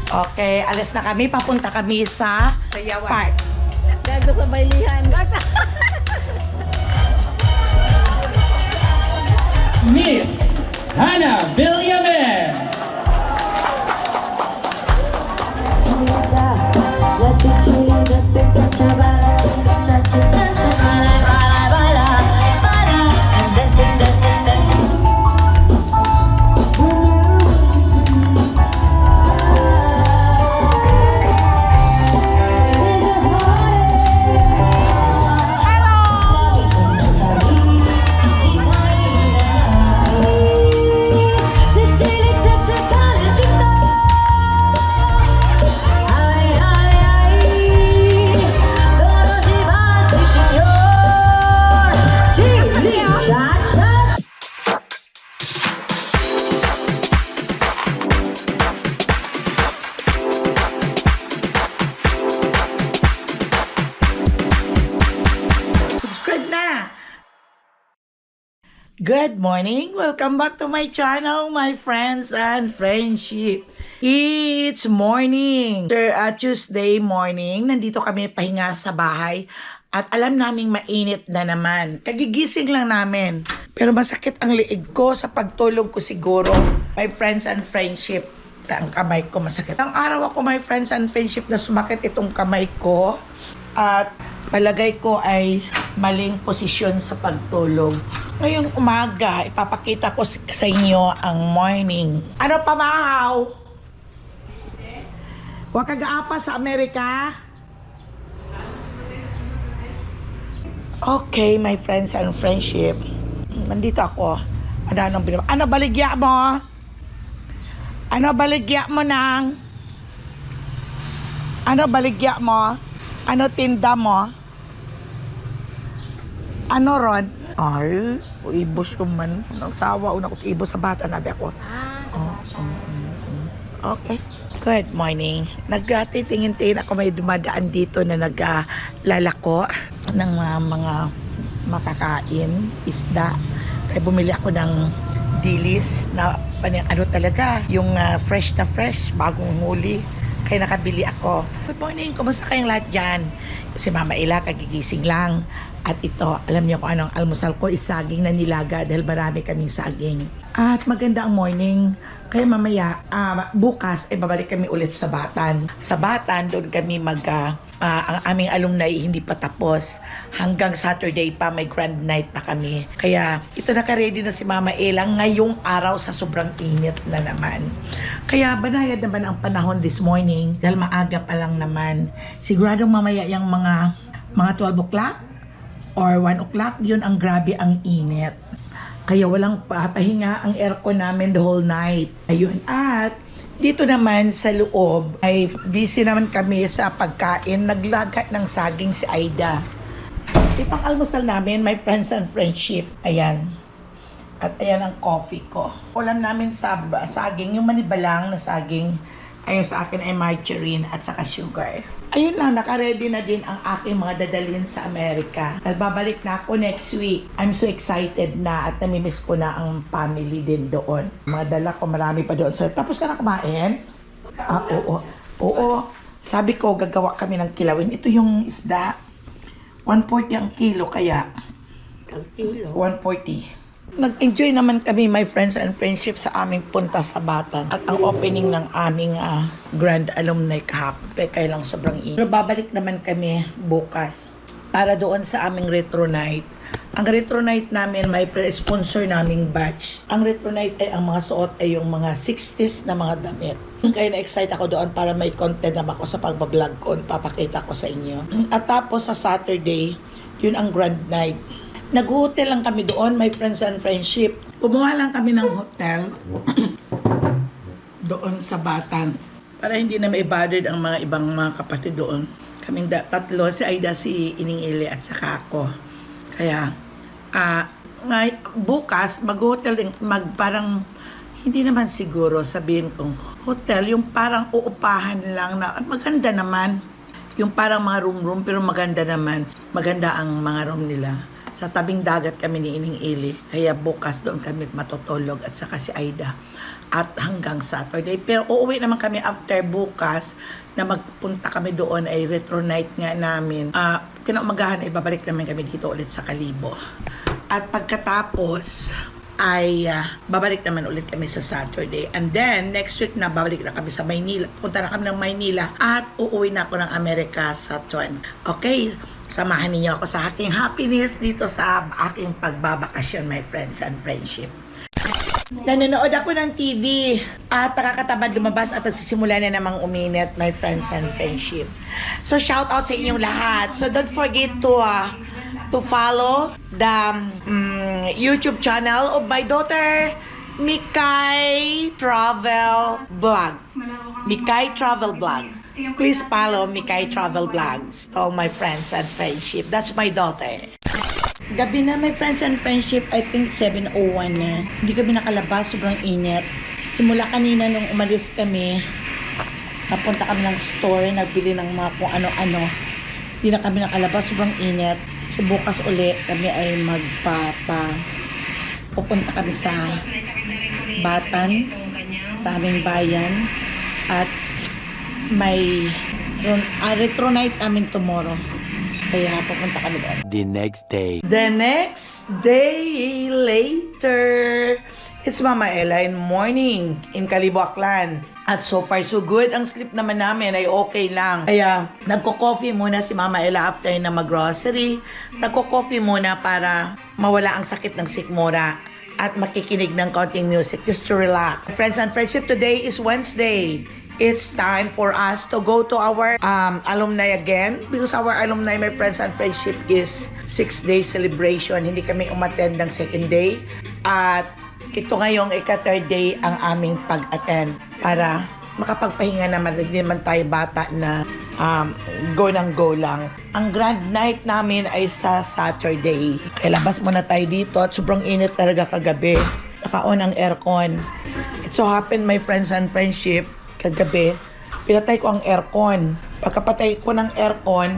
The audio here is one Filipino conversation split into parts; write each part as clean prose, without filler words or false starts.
Okay, alis na kami. Papunta kami sa Sayawan. park. Gago sa bailihan. Miss Hannah Villamen. Subscribe na! Good morning! Welcome back to my channel, my friends and friendship. It's morning! Tuesday morning, nandito kami pahinga sa bahay at alam naming mainit na naman. Kagigising lang namin. Pero masakit ang liig ko sa pagtulog ko siguro. My friends and friendship. Ang kamay ko masakit. Ang araw ako, my friends and friendship, na sumakit itong kamay ko. At palagay ko ay maling posisyon sa pagtulog. Ngayong umaga, ipapakita ko sa inyo ang morning. Ano pa, mahaw? Huwag kag-aapa sa Amerika? Okay, my friends and friendship. Nandito ako. Ano baligya mo? Ano baligya mo nang? Ano baligya mo? Ano tinda mo? Ano ron? Ay, ibos ko man. Nagsawa una ko ibos sa bata. Nabi ako. Okay. Good morning. Nagtitingin-tingin ako, may dumadaan dito na naglalako ng mga makakain, isda. Kaya bumili ako ng dilis na ano talaga, yung fresh na fresh, bagong huli. Kaya nakabili ako. Good morning, kumusta kayong lahat dyan? Si Mama Ella, kagigising lang. At ito, alam niyo kung anong almusal ko, is saging na nilaga dahil marami kaming saging. At maganda ang morning. Kaya mamaya, bukas, babalik kami ulit sa Batan. Sa Batan, doon kami ang aming alumni hindi pa tapos. Hanggang Saturday pa, may grand night pa kami. Kaya ito, naka-ready na si Mama Ella ngayong araw sa sobrang init na naman. Kaya banayad naman ang panahon this morning dahil maaga pa lang naman. Siguradong mamaya yung mga 12 o'clock or 1 o'clock, yun ang grabe ang init. Kaya walang papahinga ang aircon namin the whole night. Ayun, at dito naman sa loob ay busy naman kami sa pagkain. Naglagat ng saging si Aida. Ipang almusal namin, my friends and friendship. Ayan. At ayan ang coffee ko. Ulam namin sa saging, yung manibalang na saging. Ayun sa akin ay margarine at saka sugar. Ayun lang, naka-ready na din ang aking mga dadalhin sa Amerika. Babalik na ako next week. I'm so excited na at namimiss ko na ang family din doon. Mga dala ko, marami pa doon. So, tapos ka na kumain? Oo. Sabi ko, gagawa kami ng kilawin. Ito yung isda. 140 ang kilo, kaya. Ang kilo. 140. Nag-enjoy naman kami, my friends and friendship, sa aming punta sa Batan at ang opening ng aming grand alumni kahapon. Kaya lang sobrang init. Pero babalik naman kami bukas para doon sa aming retro night. Ang retro night namin, may sponsor naming batch. Ang retro night ay ang mga suot ay yung mga 60s na mga damit. Kaya na-excite ako doon para may content naman ako sa pagbablog ko. Papakita ko sa inyo. At tapos sa Saturday, yun ang grand night. Nag-hotel lang kami doon, my friends and friendship. Kumuha lang kami ng hotel doon sa Batan para hindi na may bothered ang mga ibang mga kapatid doon. Kaming tatlo, si Aida, si Ining Ili at saka ako. Kaya bukas mag-hotel din, parang hindi naman siguro sabihin kong hotel, yung parang uupahan lang na maganda naman. Yung parang mga room pero maganda naman. Maganda ang mga room nila. Sa tabing dagat kami ni Ining Ili. Kaya bukas doon kami matutulog at saka si Aida. at hanggang Saturday. Pero uuwi naman kami after bukas na magpunta kami doon ay retro night nga namin. Kinaumagahan ay babalik naman kami dito ulit sa Kalibo. At pagkatapos ay babalik naman ulit kami sa Saturday. And then, next week na babalik na kami sa Maynila. Punta na kami ng Maynila at uuwi na ako ng Amerika sa Tuan. Okay, samahan niyo ako sa aking happiness dito sa aking pagbabakasyon, my friends and friendship. Nanonood ako ng TV at nakakatamad lumabas at nagsisimula na namang uminit, my friends and friendship. So shout out sa inyong lahat. So don't forget to follow the YouTube channel of my daughter, Mikay Travel Vlog. Mikay Travel Vlog. Please follow Mikay Travel Vlogs to my friends and friendship. That's my daughter. Gabi na, my friends and friendship, I think 7:01 na. Hindi kami nakalabas, sobrang init. Simula kanina nung umalis kami, napunta kami ng store, nagbili ng mga kung ano-ano. Hindi na kami nakalabas, sobrang init. So bukas uli kami ay pupunta kami sa Batan, sa aming bayan. At may retro night namin tomorrow. Kaya pupunta kami doon. The next day Later, it's Mama Ella in morning in Kalibo, Aklan. At so far so good. Ang sleep naman namin ay okay lang. Kaya nagko-coffee muna si Mama Ella after na mag-grocery. Nagko-coffee muna para mawala ang sakit ng sikmura at makikinig ng konting music just to relax. Friends and friendship, today is Wednesday. It's time for us to go to our alumni again because our alumni, my friends and friendship, is 6-day celebration. Hindi kami umattend ng second day at ito ngayong ika-third day ang aming pag-attend para makapagpahinga naman, hindi naman tayo bata na go ng go lang. Ang grand night namin ay sa Saturday. Labas muna tayo dito at sobrang init talaga kagabi. Naka-on ang aircon. It so happened, my friends and friendship, kagabi, pinatay ko ang aircon. Pagkapatay ko ng aircon,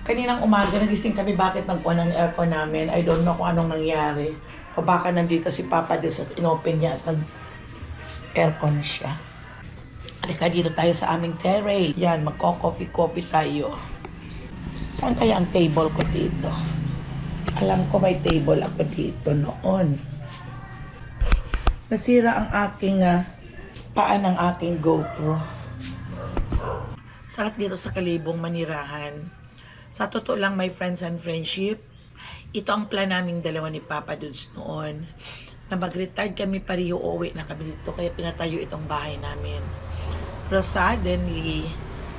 kaninang umaga nagising kami bakit nag-on ang aircon namin. I don't know kung anong nangyari. O baka nandito si Papa Diyos at inopen niya at nag-aircon siya. Halika dito tayo sa aming terrace. Yan, magko-coffee tayo. Saan kaya ang table ko dito? Alam ko may table ako dito noon. Nasira ang aking paan ng aking GoPro. Sarap dito sa Kalibong manirahan. Sa totoo lang, my friends and friendship, ito ang plan naming dalawa ni Papa Dudes noon. Na mag-retired kami, pareho uwi na kami dito, kaya pinatayo itong bahay namin. Pero suddenly,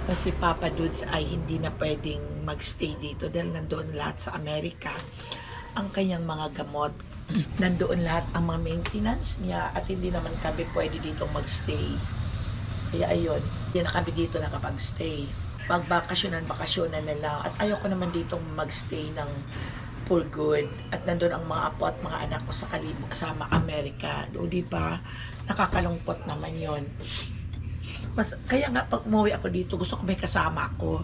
na si Papa Dudes ay hindi na pwedeng magstay dito dahil nandoon lahat sa Amerika ang kanyang mga gamot. Nandoon lahat ang mga maintenance niya at hindi naman kami pwede dito magstay. Kaya ayun, hindi na kami dito nakapagstay. Magbakasyonan na lang. At ayoko naman dito magstay ng for good. At nandoon ang mga apo at mga anak ko sa Kalibo, kasama Amerika. O diba, nakakalungkot naman yon. Kaya nga pag umuwi ako dito, gusto ko may kasama ako.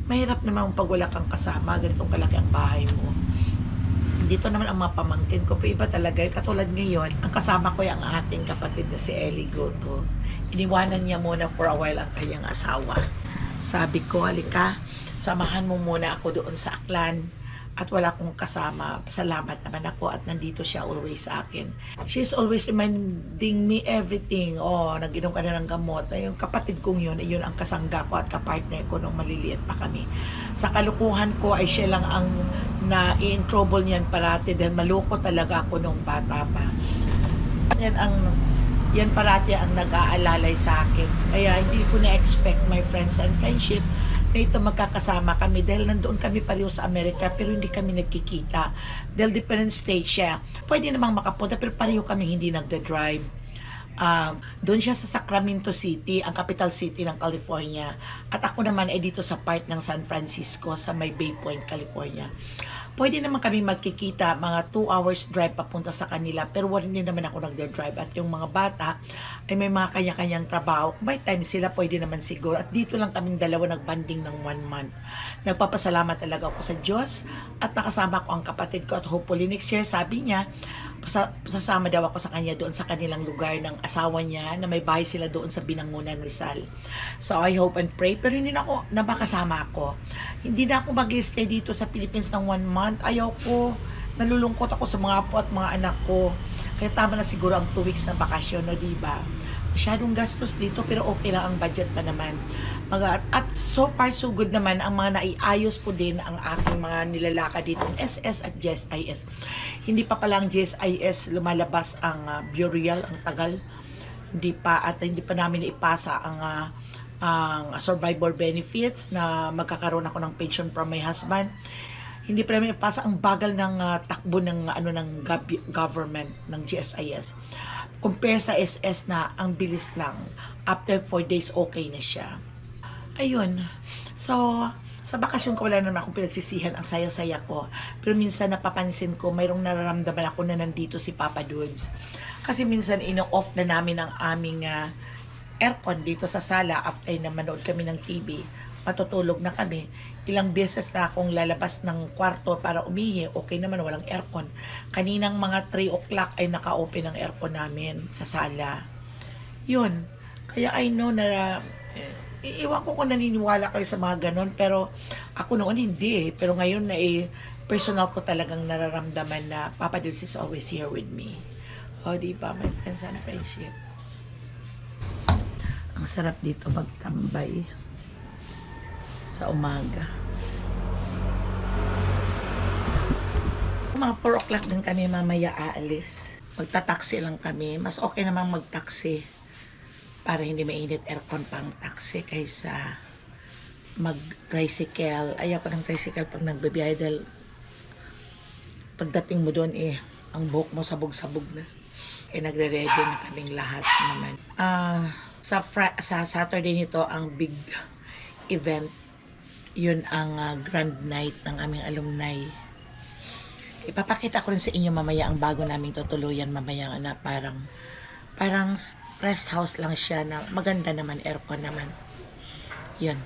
Mahirap naman pag wala kang kasama, ganitong kalaki ang bahay mo. Dito naman ang mga pamangkin ko, pero iba talaga. Katulad ngayon, ang kasama ko yung aking kapatid na si Ellie Goto. Iniwanan niya muna for a while ang kanyang asawa. Sabi ko, halika, samahan mo muna ako doon sa Aklan. At wala akong kasama. Salamat naman ako at nandito siya always sa akin. She's always reminding me everything. Oh, nag-inom ka na ng gamot. Yung kapatid kong yun ang kasangga ko at kapartner ko nung maliliit pa kami. Sa kalukuhan ko ay siya lang ang na-in-trouble niyan parati dahil maloko talaga ako nung bata pa. Yan parati ang nag-aalalay sa akin. Kaya hindi ko na-expect, my friends and friendship, na ito magkakasama kami dahil nandoon kami pareho sa Amerika pero hindi kami nagkikita dahil different states siya. Pwede namang makapunta pero pareho kami hindi nagda-drive. Doon siya sa Sacramento City, ang capital city ng California. At ako naman ay dito sa part ng San Francisco sa may Bay Point, California. Pwede naman kami magkikita, mga 2 hours drive papunta sa kanila, pero hindi naman ako nagda-drive. At yung mga bata ay may mga kanya-kanyang trabaho. May time sila, pwede naman siguro. At dito lang kaming dalawa nagbanding ng 1 month. Nagpapasalamat talaga ako sa Diyos at nakasama ko ang kapatid ko at hopefully next year, sabi niya, sasama daw ako sa kanya doon sa kanilang lugar ng asawa niya na may bahay sila doon sa Binangonan, Rizal. So I hope and pray, pero hindi na ako, na makasama ako. Hindi na ako mag-stay dito sa Philippines ng 1 month. Ayaw ko, nalulungkot ako sa mga apo at mga anak ko. Kaya tama na siguro ang 2 weeks na bakasyon, no, diba? Masyadong gastos dito, pero okay lang ang budget pa naman. At so far so good naman ang mga naiayos ko din ang aking mga nilalakad dito SS at GSIS. Hindi pa palang GSIS lumalabas ang burial, ang tagal. Hindi pa namin ipasa ang survivor benefits na magkakaroon ako ng pension from my husband. Hindi pa namin ipasa ang bagal ng takbo ng government ng GSIS. Compare sa SS na ang bilis lang. After 4 days okay na siya. Ayun. So, sa bakasyon ko wala naman akong pinagsisihan, ang saya-saya ko. Pero minsan napapansin ko, mayroong nararamdaman ako na nandito si Papa Dudes. Kasi minsan ino-off na namin ang aming aircon dito sa sala after na manood kami ng TV. Matutulog na kami. Ilang beses na akong lalabas ng kwarto para umihi. Okay naman, walang aircon. Kaninang mga 3 o'clock ay naka-open ang aircon namin sa sala. Yun. Kaya I know na iwan ko kung naniniwala kayo sa mga ganon, pero ako noon hindi eh. Pero ngayon na personal ko talagang nararamdaman na Papa Dulce is always here with me. O, diba, my friends and friendship. Ang sarap dito magtambay sa umaga. Mga 4 o'clock din kami mamaya aalis. Magta-taxi lang kami. Mas okay namang mag-taxi para hindi mainit aircon pang taxi kaysa mag-tricycle. Ayaw ko ng tricycle pag nagbibiyahe dahil pagdating mo doon ang buhok mo sabog-sabog na. Nagre-ready na kaming lahat naman. Sa Saturday nito ang big event. Yun ang grand night ng aming alumni. Ipapakita ko rin sa inyo mamaya ang bago naming tutuluyan mamaya na parang rest house lang siya na maganda naman, aircon naman. Yun.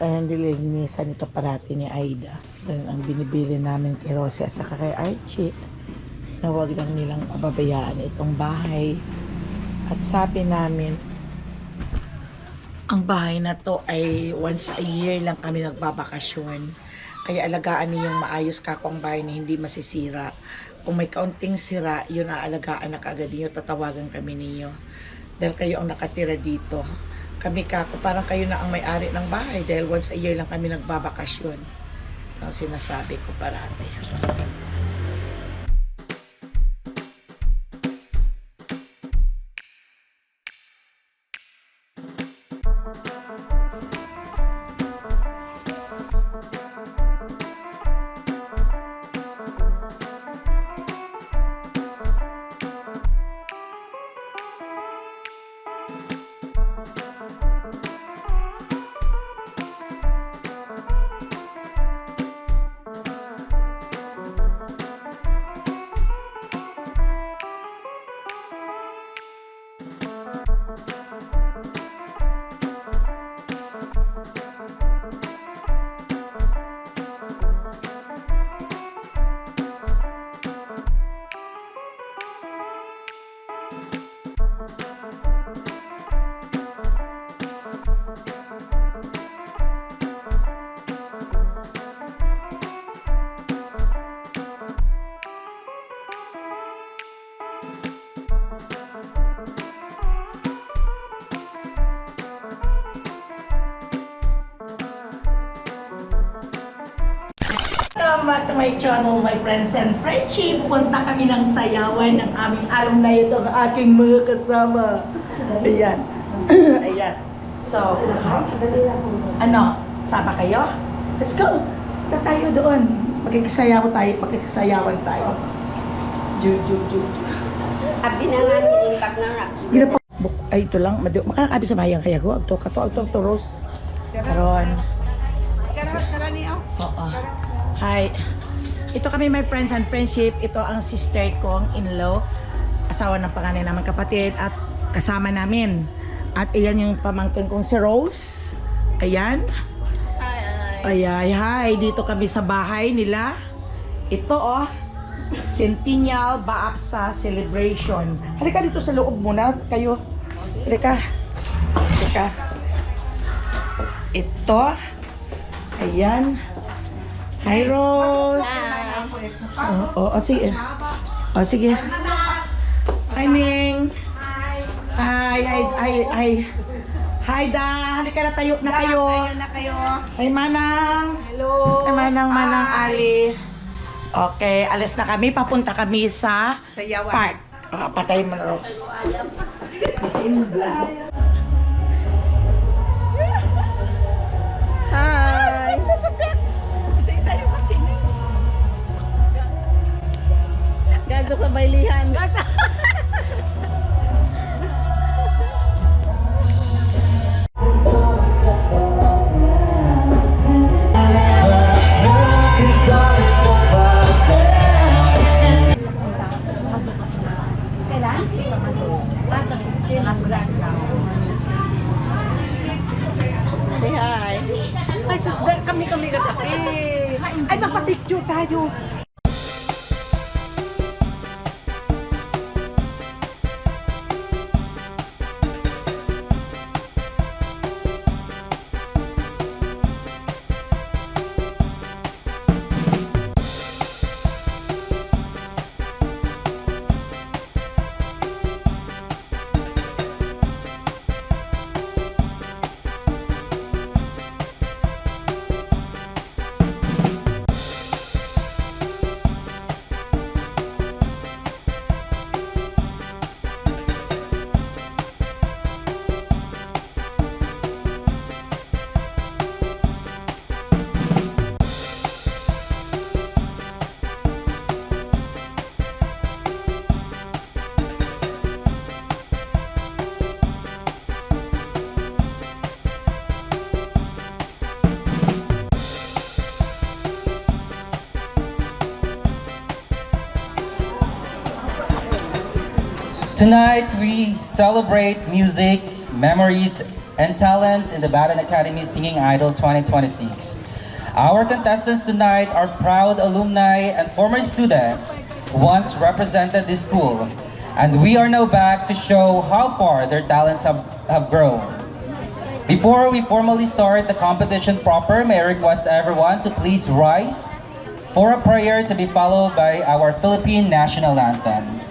Parang nililinisan ito parati ni Aida. Ganun ang binibili namin kay Rosie at saka kay Archie. Na huwag lang nilang pababayaan itong bahay. At sabi namin, ang bahay na to ay once a year lang kami nagbabakasyon. Kaya alagaan niyong maayos kako ang bahay na hindi masisira. Kung may kaunting sira, yun aalagaan na kaagad niyo, tatawagan kami ninyo. Dahil kayo ang nakatira dito. Kami kako, parang kayo na ang may-ari ng bahay dahil once a year lang kami nagbabakasyon. Ang sinasabi ko parati. Back to my channel, my friends and friendship. Pupunta kami ng sayawan ng aming alumni. Ito ang aking mga kasama. Ayan. Ayan. So, sama kayo? Let's go! Punta tayo doon. Magkikisayawan tayo. Abi na nga nilimpag na rocks. Ay, ito lang. Makakabi sa bayang kaya ko. Agto Rose. Karon. Oo. Hi. Ito kami, my friends and friendship. Ito ang sister kong in-law. Asawa ng panganay naman kapatid. At kasama namin. At ayan yung pamangkin kong si Rose. Ayan. Hi. Hi. Dito kami sa bahay nila. Ito Centennial Baaksa Celebration. Halika dito sa loob muna kayo. Halika. Halika. Ito. Ayan. Hi, Rose. Oo, sige. O, sige. Hi, Ning. Hi. Hi, Da. Halika na tayo na kayo. Hi, Manang. Hello. Hi, Manang Ali. Okay, alis na kami. Papunta kami sa Sayawan. park. Patayin mo na, Rose. Sisimba. Hi! Isa-isa yung masini. Gago sa bailihan. Say hi. Ay, sus, kami kasi. Ay, magpa-picture tayo. Tonight, we celebrate music, memories, and talents in the Baton Academy Singing Idol 2026. Our contestants tonight are proud alumni and former students who once represented this school. And we are now back to show how far their talents have grown. Before we formally start the competition proper, may I request everyone to please rise for a prayer to be followed by our Philippine National Anthem.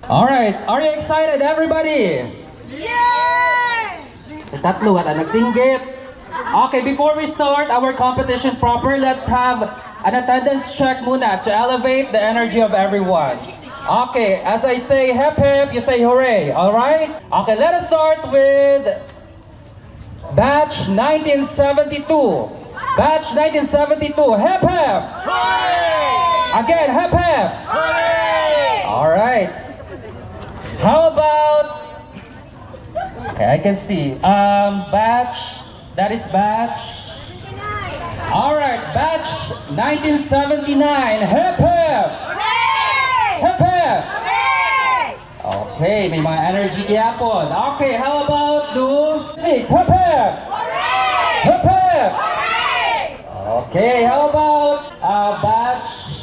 Alright, are you excited everybody? Tatlo wala nagsinggit. Okay, before we start our competition proper, let's have an attendance check muna to elevate the energy of everyone. Okay, as I say hep hep, you say hooray, alright? Okay, let us start with batch 1972. Batch 1972, hep hep! Hooray! Again, hep hep! Hooray! Alright. How about, okay, I can see. That is batch. Alright, batch 1979. Hip hip! Hooray! Hip hip! Hooray! Okay, may mga energy gyapon. Okay, how about do 6? Hip hip! Hooray! Hip hip! Hooray! Okay, how about batch?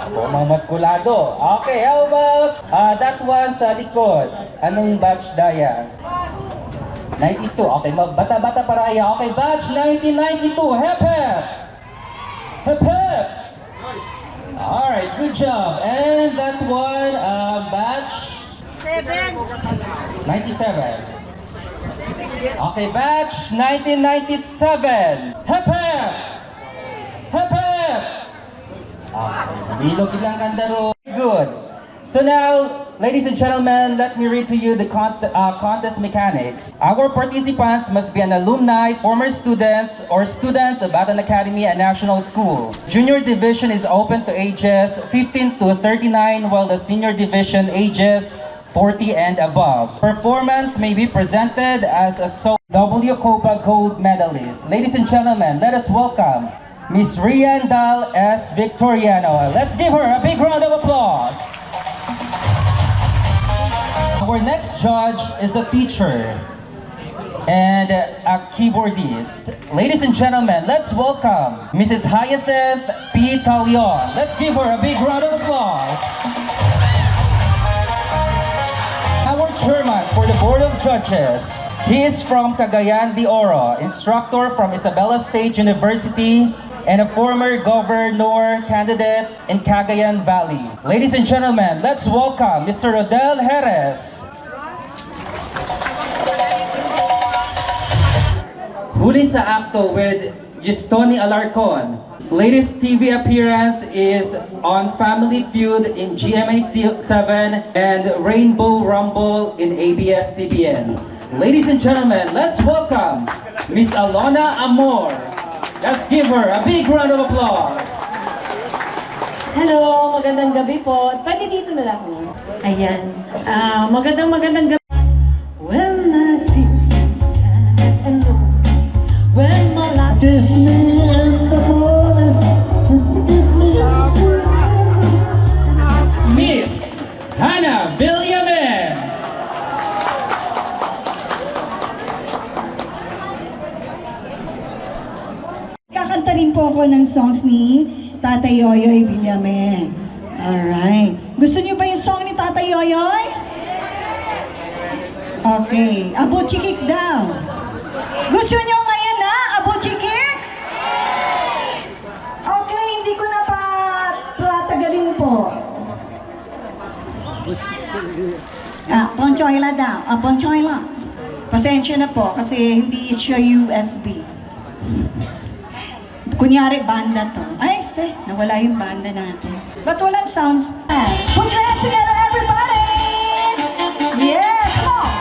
Ako, mga maskulado. Okay, how about that one sa likod? Anong batch daya? 92. Okay, bata-bata para iya. Okay, batch 1992. Hep hep! Hep hep! Alright, good job. And that one, batch 97. Okay, batch 1997. Hep hep! Hep hep! Bilog ilang kandaro. Good. So now, ladies and gentlemen, let me read to you the contest mechanics. Our participants must be an alumni, former students, or students of Baton Academy and National School. Junior division is open to ages 15 to 39, while the senior division ages 40 and above. Performance may be presented as a W. Copa Gold medalist. Ladies and gentlemen, let us welcome Miss Riandal S. Victoriano. Let's give her a big round of applause. Our next judge is a teacher and a keyboardist. Ladies and gentlemen, let's welcome Mrs. Hyacinth P. Talion. Let's give her a big round of applause. Our chairman for the Board of Judges. He is from Cagayan de Oro, instructor from Isabela State University, and a former governor candidate in Cagayan Valley. Ladies and gentlemen, let's welcome Mr. Rodel Jerez. Huli sa akto with Gistoni Alarcon. Latest TV appearance is on Family Feud in GMA 7 and Rainbow Rumble in ABS-CBN. Ladies and gentlemen, let's welcome Miss Alona Amor. Let's give her a big round of applause. Hello, magandang gabi po. Pwede dito na lang. Ayan. Magandang gabi. When I feel so sad and low, when my life is me in the morning, Miss Hannah Villamen. Kakanta rin po ako ng songs ni Tatay Yoyoy Villame. Alright. Gusto niyo ba yung song ni Tatay Yoyoy? Okay. Abuchikik daw. Gusto niyo ngayon na? Abuchikik? Okay, hindi ko na pa tatagalin po. Ponchoyla daw. Ponchoyla. Pasensya na po kasi hindi siya USB. Kunyari, banda to. Ay, este, nawala yung banda natin. Batulan sounds. Put your hands together, everybody! Yeah, come on!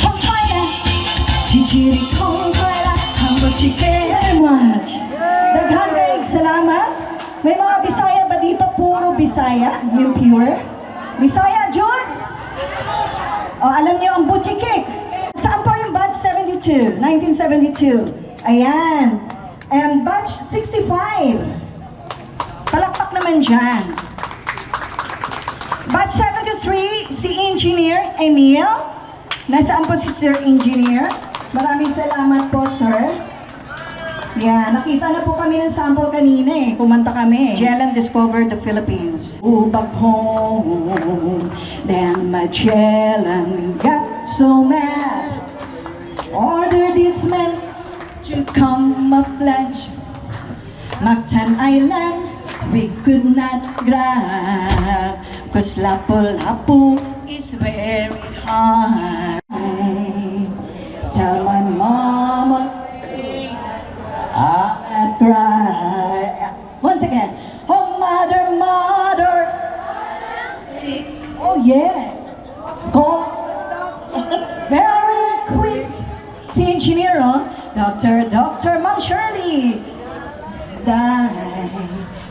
Kung China, chichiri kong kaila, hanggang chicken watch. Daghan kayong salamat. May mga Bisaya ba dito? Puro Bisaya? Yung pure? Bisaya, June? Alam niyo ang Butchikik. Saan po yung batch 72? 1972. Ayan. And batch 65. Palakpak naman dyan. Batch 73, si Engineer Emil. Nasaan po si Sir Engineer? Maraming salamat po, sir. Yeah, nakita na po kami ng sample kanina eh. Kumanta kami. Magellan discovered the Philippines. Back home, then Magellan got so mad. Ordered this man to come a flash. Mactan Island, we could not grab. Cause Lapu-Lapu is very hard. Tell my mama I cry. Once again. Oh, mother, mother. Sick. Oh, yeah. Go. Very quick. Si engineer, oh. Doctor, Ma'am Shirley. Die.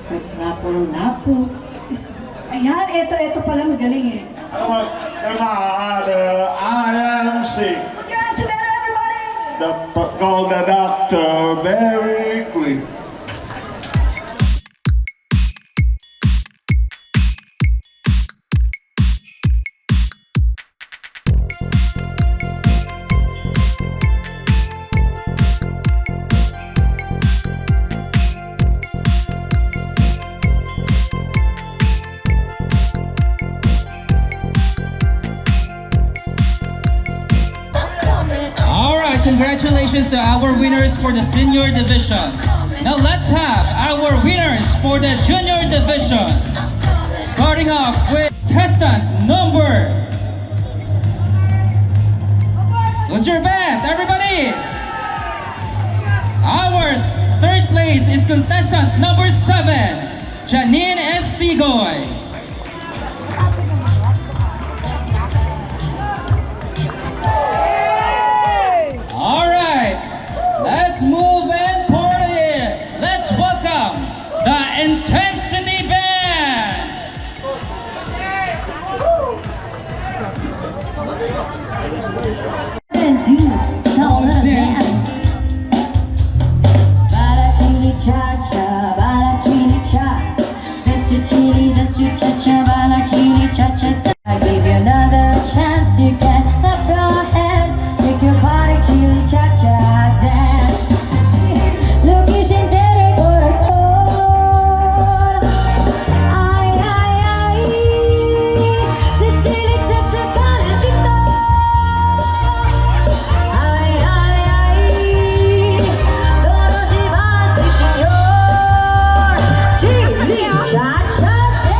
Cause Lapu-Lapu is... Ayan, ito pala magaling eh. Mother, I am sick. Put your hands together, everybody. Call the doctor very quick. Congratulations to our winners for the senior division. Now let's have our winners for the junior division. Starting off with contestant number. What's your bet, everybody? Our third place is contestant number 7, Janine Estigoy. Let's move and party! Let's welcome the Intensity Band! dance your cha-cha, bala chili cha-cha. I give you another chance, you can clap your hands, take your body chili cha-cha dance. Lo que siente el corazón, ay, ay, ay, the chili cha-cha calentito. Ay, ay, ay, todos y más, sí señor, chili cha-cha dance.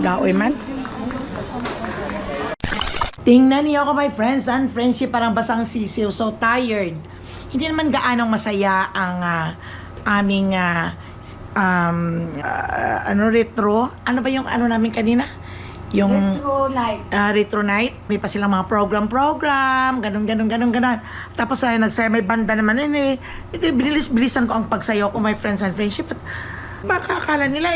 Gaoy man. Tingnan niyo ako, my friends and friendship, parang basang sisiw. So tired. Hindi naman gaanong masaya ang aming retro. Ano ba yung ano namin kanina? Yung Retro night. retro night. May pa silang mga program. Ganun. Tapos nagsaya, may banda naman. Binilis-bilisan ko ang pagsayaw ko, my friends and friendship. At baka akala nila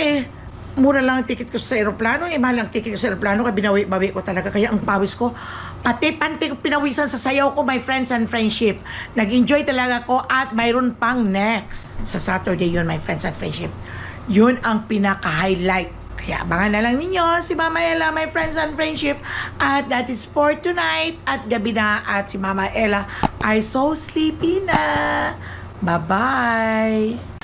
mura lang ang ticket ko sa aeroplano, mahal ang ticket ko sa aeroplano, kaya binawi-bawi ko talaga, kaya ang pawis ko, pati panty ko pinawisan sa sayaw ko, my friends and friendship. Nag-enjoy talaga ko at mayroon pang next. Sa Saturday yun, my friends and friendship. Yun ang pinaka-highlight. Kaya abangan na lang ninyo si Mama Ella, my friends and friendship. At that is for tonight. At gabi na, at si Mama Ella ay so sleepy na. Bye-bye!